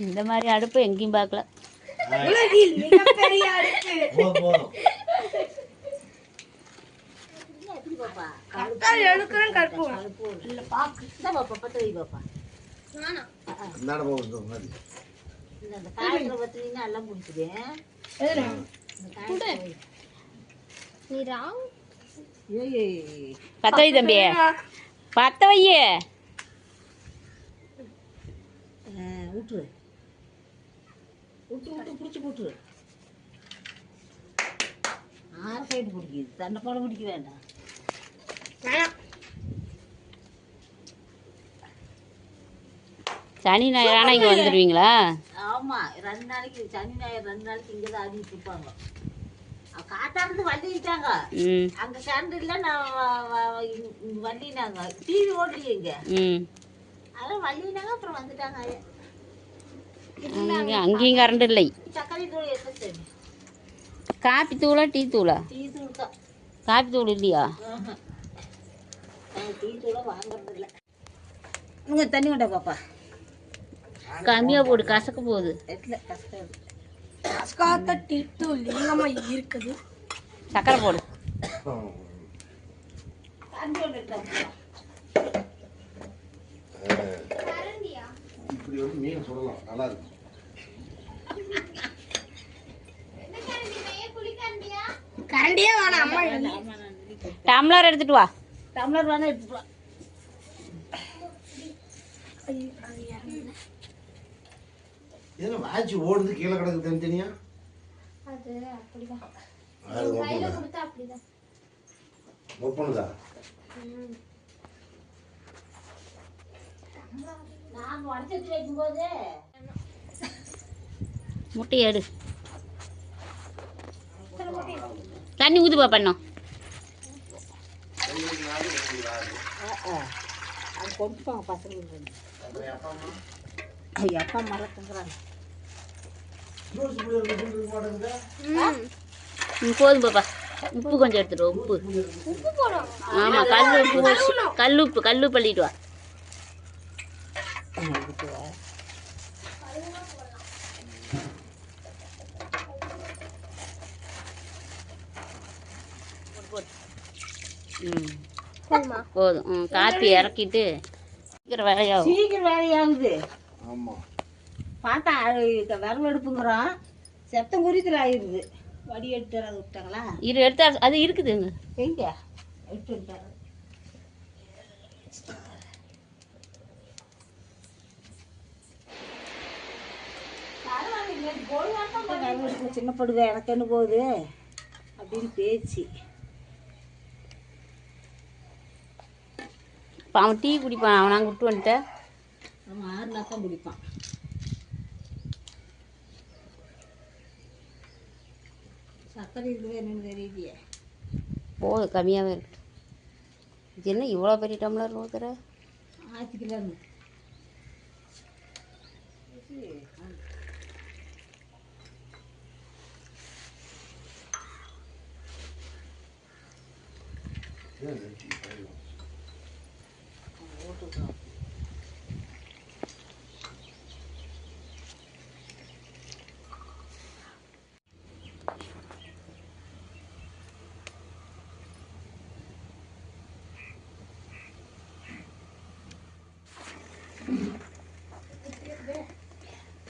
இந்த மாதிரி அடுப்பு எங்கேயும் பார்க்கல. உலகில் மிகப்பெரிய அடுப்பு. கத்தால் எடுக்கிறேன் கற்பூரம். இல்ல பாக்கு. இந்த பாப்பா பத்த வை பாப்பா. நானா? இந்தாட போகுது மாதிரி. இந்த காய்கறி பத்தினா எல்லாம் புடிச்சுது. எதுல? இந்த காய்கறி. நீ ராங். ஏய் பத்த வை தம்பி. பத்த வை. ஊட்டு. ஊட்டு ஊட்டு புடிச்சு போட்டு. ஆறு சைடு பிடிக்குது. தண்டை போட பிடிக்க வேண்டாம். சனி ஞாயிறு ஆனால் இங்கே வந்துடுவீங்களா? ஆமாம், 2 நாளைக்கு சனி ஞாயிறு 2 நாளைக்கு இங்கே தான் ஆடிட்டு இருப்பாங்க. காட்டாடுறது வண்டிட்டாங்க. அங்கே கரண்ட் இல்லை, நான் வண்டினாங்க. டிவி ஓடலையே இங்கே. அதான் வண்டினாங்க, அப்புறம் வந்துட்டாங்க. அங்கேயும் கரண்ட் இல்லை. சர்க்கரை தூள் எத்தனை சரி? காப்பி தூளா டீ தூளா? டீ தூள் தான். காப்பி தூள் இல்லையா? டீ தூளை வாங்குறது இல்லை. இங்கே தண்ணி கொண்டா பாப்பா. கம்மியாக போடு, கசக்க போகுது. கசக்காத டீ தூள் எங்கம்மா இருக்குது? சக்கரை போடு. இப்படி வந்து மீன் சுடலாம், நல்லா இருக்கும். கரண்டியே வேணாம் அம்மா. டம்ளர் எடுத்துட்டு வா. டம்ளர் வேணா எடுத்துட்டு வா. இதுல வாட்ச் ஓடுது கீழே கிடக்கு தனித்தனியா. அது அப்படிதான். அது கையில கொடுத்தா அப்படிதான். ஒப்பனுதா? நான் உடச்சி வைக்கும்போது முட்டையை எடு. தண்ணி ஊதுப்பா பண்ணோம். அது கொடுத்துப்பாங்க பசங்களுக்கு. அப்பா மரம் தங்குறாங்க. போதும் பாப்பா. உப்பு கொஞ்சம் எடுத்துட்டு வா. உப்பு உப்பு போடும். ஆமாம், கல் உப்பு அள்ளிட்டு வா. போதும். காப்பி இறக்கிட்டு சீக்கிரம் வேலையாகுது. ஆமா, பார்த்தா விரல் எடுப்புங்கிறோம். செத்தம் குறித்தில் ஆயிடுது. வடி எடுத்து அதை விட்டாங்களா? எடுத்தா அது இருக்குதுங்க. எங்க எடுத்து விட்டாங்க. சின்ன படுக எனக்கு என்ன போகுது அப்படின்னு பேச்சு. இப்போ அவன் டீ குடிப்பான். அவன் நாங்கள் விட்டு வந்துட்டேன். அவன் 6 நாள் தான் குடிப்பான். சர்க்கரை இதுவே என்னன்னு தெரியலையே. போதும், கம்மியாகவே இருக்கு. இது என்ன இவ்வளோ பெரிய டம்ளர் ஊற்றுற? ஆற்றிக்கலான்னு.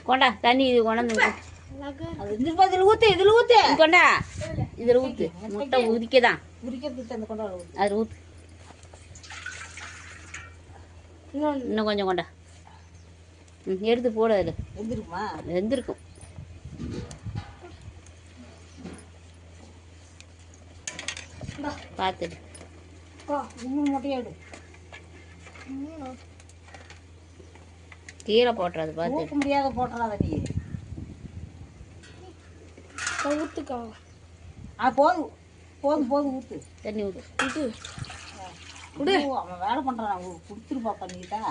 கொண்டா தண்ணி. இது கொண்டாந்து இதில் ஊற்று, இதில் ஊற்று. கொண்டா, இதில் ஊற்று. முட்டை உதிக்கதான் உரிக்கிறதுக்கு அந்த கொண்டா ஊற்று. அதில் ஊற்று. இன்னும் கொஞ்சம் கொண்டா. எடுத்து போடு. அதில் வெந்திருக்குமா? வெந்திருக்கும். பார்த்துடு. இன்னும் முட்டையாடு கீரை போட்டுறது பார்த்து. ஊற்ற முடியாத போட்டுறாத நீ. ஊத்துக்கா. போதும் போதும் போதும் ஊற்று. தண்ணி ஊற்று. விடு. அவன் வேலை பண்ணுறான். கொடுத்துருப்பா பண்ணிக்கிட்டா.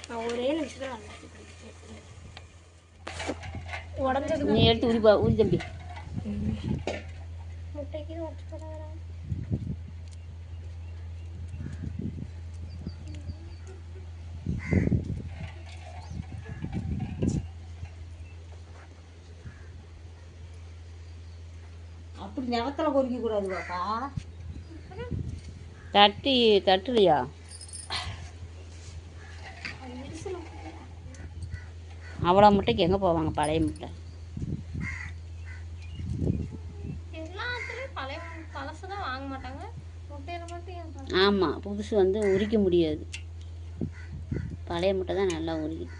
நான் ஒரே நிமிஷத்துல உடஞ்சது. நீ எடுத்து உரிப்பா. உரி தம்பி. முட்டைக்கு உடச்சு போட வரேன். நிலத்தில் பொறிக்க கூடாது பாப்பா. தட்டுலையா? அவ்வளோ முட்டைக்கு எங்கே போவாங்க? பழைய முட்டை பழசுதான் வாங்க மாட்டாங்க. முட்டையில மட்டும் ஆமாம், புதுசு வந்து உரிக்க முடியாது. பழைய முட்டை தான் நல்லா உரிக்கும்.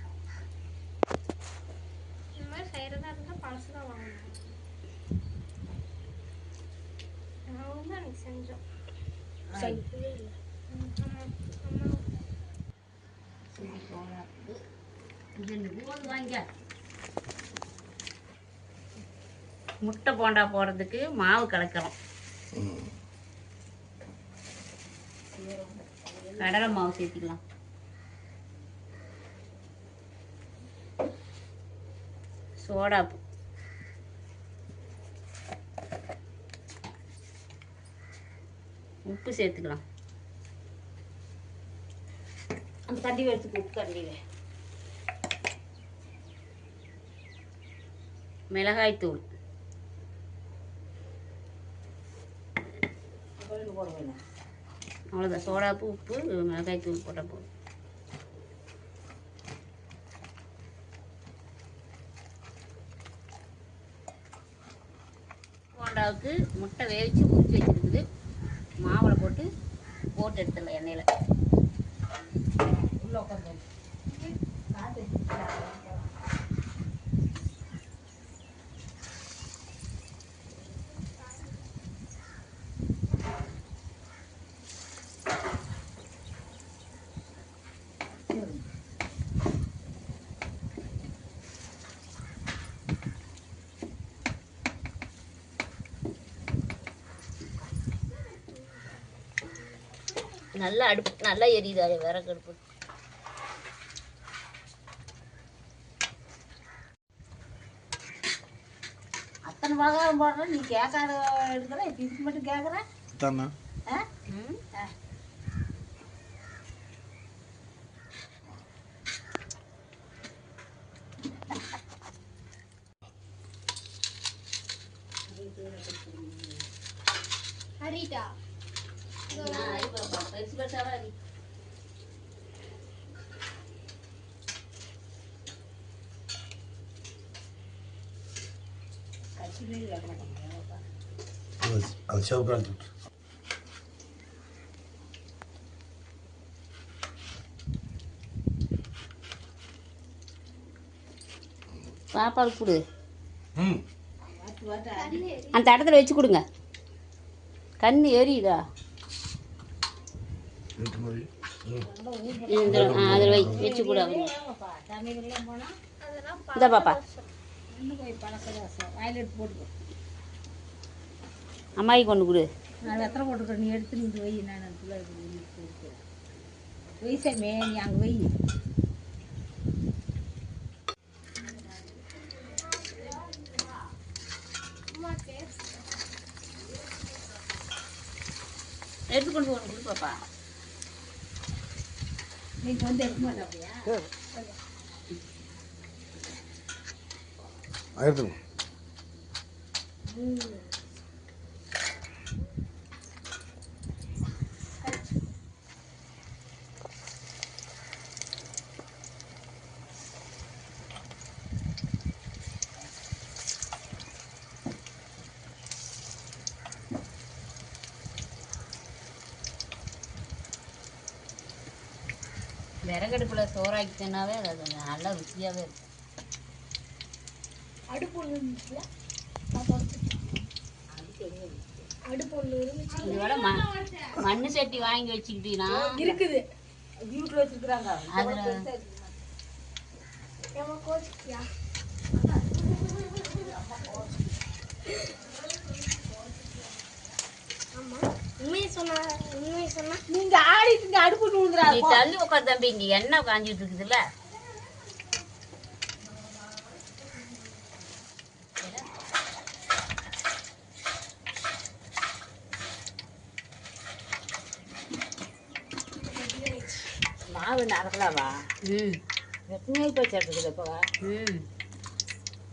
இந்த மாதிரி செய்யறதா இருந்தால் பழசுதான் வாங்கணும். நாங்கள் தான் அன்னைக்கு செஞ்சோம். முட்டை போண்டா போடுறதுக்கு மாவு கலக்கிறோம். கடலை மாவு சேர்த்துக்கலாம். சோடாப்பு, உப்பு சேர்த்துக்கலாம். அந்த கண்டி எடுத்து உப்பு கண்டியில் மிளகாய்த்தூள் போட வேணும். அவ்வளோதான். சோடாப்பு, உப்பு, மிளகாய்த்தூள் போட்டால் போதும். போண்டாவுக்கு முட்டை வேவிச்சு உரிச்சு வச்சுருக்குது. மாவில் போட்டு எடுத்துடலாம் எண்ணெயில். உள்ள உட்காந்து நல்லா அடுப்பு நல்லா எரியுது. அது விறகு அடுப்பு. அத்தனை பலகாரம் போடுற நீ கேட்காத எடுக்கிற, இதுக்கு மட்டும் கேட்குற. ஹரிட்டா பெருசு பெருசாக அரி. அது சிவப்பு. பாப்பாவுக்கு கொடு. வாட்டு அந்த இடத்துல வச்சு கொடுங்க. கண் எரியுதா? அதில் வச்சு கூட. சமையல்லாம் போனால் இதா பாப்பா, இன்னும் போய் பழசதான் வாயில் எடுத்து போட்டுக்கோ. அம்மாயி கொண்டு கொடு. நான் எத்தனை போட்டுக்கிறேன், நீ எடுத்து நின்று வை. நான் இடத்துல வயசாமே நீ அங்கே வை. எடுத்துக்கொண்டு ஒன்று கொடு பாப்பா. நீங்கள் வந்து எடுக்க மாட்டேன் அப்படியா? ஆயிரத்து விறகடுப்பில் சோறாக்கி தின்னாவே அது நல்லா ருசியாகவே இருக்கும். அடுப்பு ஒன்று இருந்துச்சுல, அடுப்பு ஒன்று இருந்துச்சு. இதோட மண்ணு சட்டி வாங்கி வச்சுக்கிட்டீங்கன்னா இருக்குது. வீட்டில் வச்சுருக்குறாங்க. அதில் ஏமா கோச்சிக்கியா? ஆமா, உண்மையை சொன்னா நீங்கள் ஆடிட்டு அடுப்பு நீ நூந்துறாங்க. தள்ளி உட்கார் தம்பி. இங்கே எண்ணெய் காஞ்சிட்டு இருக்குதுல்ல. மாவு நடக்கலாவா? ம் எத்தனை போய் சேர்த்துக்குது இப்போ? ம்